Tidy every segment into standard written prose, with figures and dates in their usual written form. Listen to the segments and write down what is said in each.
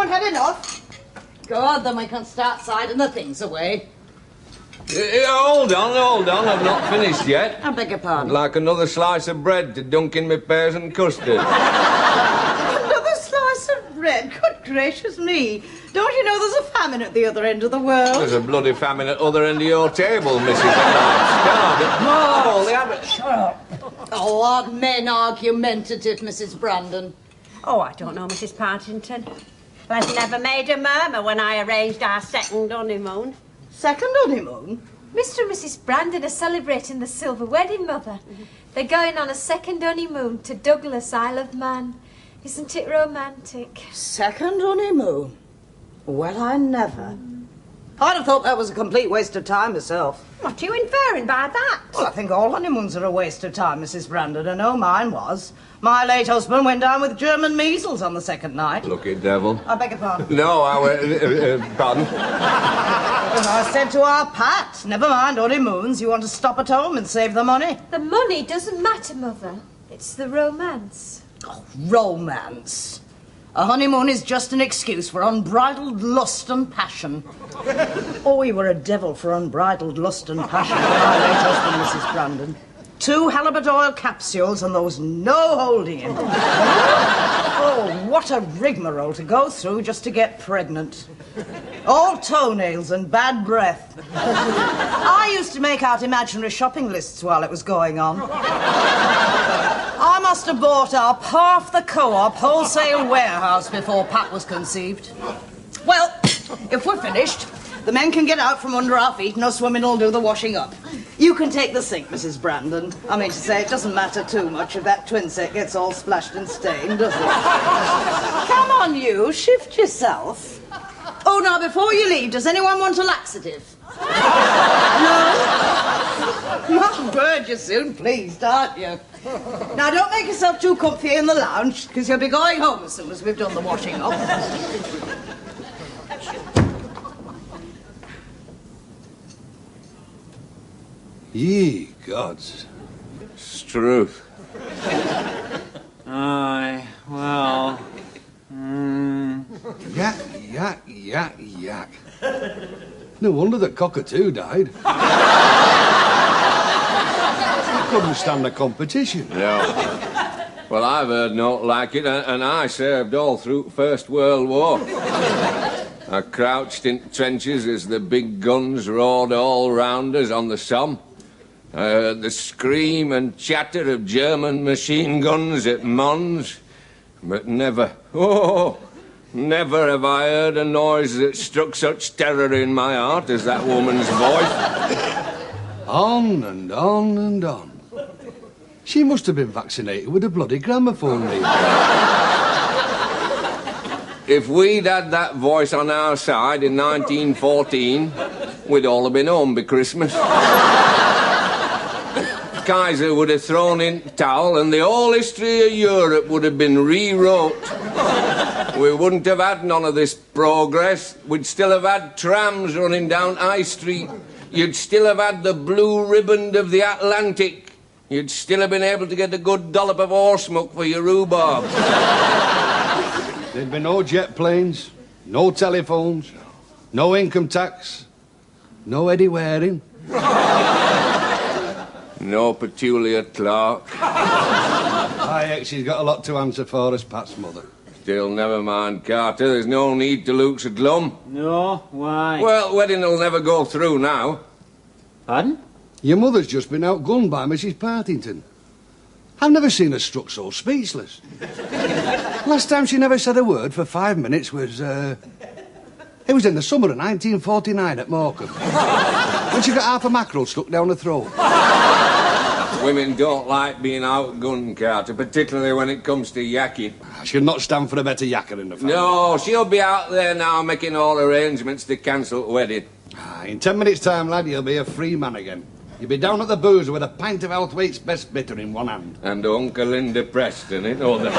everyone had enough? God, then we can start siding the things away. Hold on, I've not finished yet. I beg your pardon? I'd like another slice of bread to dunk in my pears and custard. Another slice of bread? Good gracious me. Don't you know there's a famine at the other end of the world? There's a bloody famine at the other end of your table, Mrs. Starved. Shut up. Oh, aren't men argumentative, Mrs. Brandon? Oh, I don't know, Mrs. Partington. I've never made a murmur when I arranged our second honeymoon. Second honeymoon? Mr. and Mrs. Brandon are celebrating the silver wedding, Mother. They're going on a second honeymoon to Douglas, Isle of Man. Isn't it romantic? Second honeymoon? Well, I never. I'd have thought that was a complete waste of time myself. What are you inferring by that? Well, I think all honeymoons are a waste of time, Mrs. Brandon. I know mine was. My late husband went down with German measles on the second night. Lucky devil. I beg your pardon? No, pardon? And I said to our Pat, never mind honeymoons, you want to stop at home and save the money. The money doesn't matter, Mother. It's the romance. Oh, romance. A honeymoon is just an excuse for unbridled lust and passion. Oh, you were a devil for unbridled lust and passion, my late husband, Mrs. Brandon. 2 halibut oil capsules and there was no holding him. Oh, what a rigmarole to go through just to get pregnant. All toenails and bad breath. I used to make out imaginary shopping lists while it was going on. I must have bought up half the Co-op wholesale warehouse before Pat was conceived. Well, if we're finished, the men can get out from under our feet and us women will do the washing up. You can take the sink, Mrs. Brandon. I mean to say, it doesn't matter too much if that twin set gets all splashed and stained, does it? Come on, you. Shift yourself. Oh, now, before you leave, does anyone want a laxative? No? My word, you're soon pleased, aren't you? Now, don't make yourself too comfy in the lounge, because you'll be going home as soon as we've done the washing up. Ye gods. Struth. Aye, well... Yak, yak, yak, yak. No wonder the cockatoo died. Couldn't stand the competition. No. Well, I've heard naught like it, and I served all through First World War. I crouched in trenches as the big guns roared all round us on the Somme. I heard the scream and chatter of German machine guns at Mons, but never, never have I heard a noise that struck such terror in my heart as that woman's voice. On and on and on. She must have been vaccinated with a bloody gramophone needle. If we'd had that voice on our side in 1914, we'd all have been home by Christmas. Kaiser would have thrown in the towel and the whole history of Europe would have been rewrote. We wouldn't have had none of this progress. We'd still have had trams running down High Street. You'd still have had the blue ribbon of the Atlantic. You'd still have been able to get a good dollop of horsemuck for your rhubarb. There'd be no jet planes, no telephones, no income tax, no Eddie Waring. No Petulia Clark. Aye, she's got a lot to answer for us, Pat's mother. Still, never mind, Carter. There's no need to look so glum. No? Why? Well, wedding will never go through now. Pardon? Your mother's just been outgunned by Mrs. Partington. I've never seen her struck so speechless. Last time she never said a word for 5 minutes was, it was in the summer of 1949 at Morecambe. When she got half a mackerel stuck down her throat. Women don't like being outgunned, Carter, particularly when it comes to yakking. She'll not stand for a better yakker in the family. No, she'll be out there now making all arrangements to cancel the wedding. In 10 minutes' time, lad, you'll be a free man again. You'll be down at the boozer with a pint of Healthwaite's best bitter in one hand. And Uncle Linda Preston, it all. Right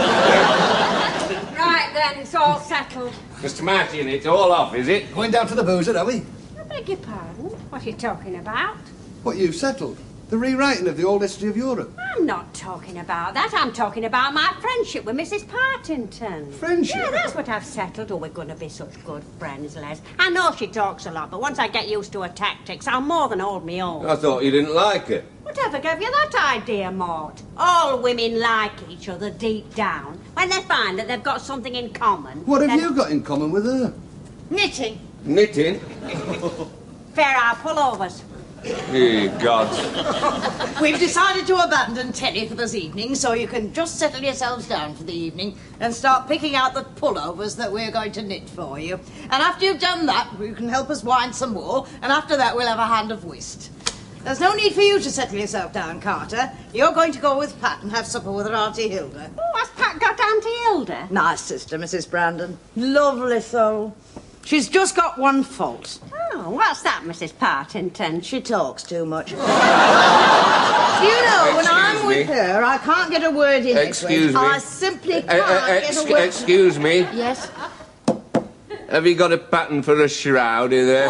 then, it's all settled. Mr. Martin, it's all off, is it? Going down to the boozer, are we? I beg your pardon? What are you talking about? What, you've settled? The rewriting of the old history of Europe. I'm not talking about that. I'm talking about my friendship with Mrs. Partington. Friendship? Yeah, that's what I've settled. Oh, we're going to be such good friends, Les. I know she talks a lot, but once I get used to her tactics, I'll more than hold me own. I thought you didn't like her. Whatever gave you that idea, Mort? All women like each other deep down. When they find that they've got something in common... What have then... you got in common with her? Knitting. Knitting? Fair our pullovers. Ye gods. We've decided to abandon Tenny for this evening, so you can just settle yourselves down for the evening and start picking out the pullovers that we're going to knit for you. And after you've done that, you can help us wind some wool, and after that we'll have a hand of whist. There's no need for you to settle yourself down, Carter. You're going to go with Pat and have supper with her Auntie Hilda. Oh, has Pat got Auntie Hilda? Nice sister, Mrs. Brandon. Lovely soul. She's just got one fault. Oh, what's that, Mrs. Partington? She talks too much. You know, when I'm with her, I can't get a word in. Excuse me. I simply can't get a word. Excuse me. Yes? Have you got a pattern for a shroud in there?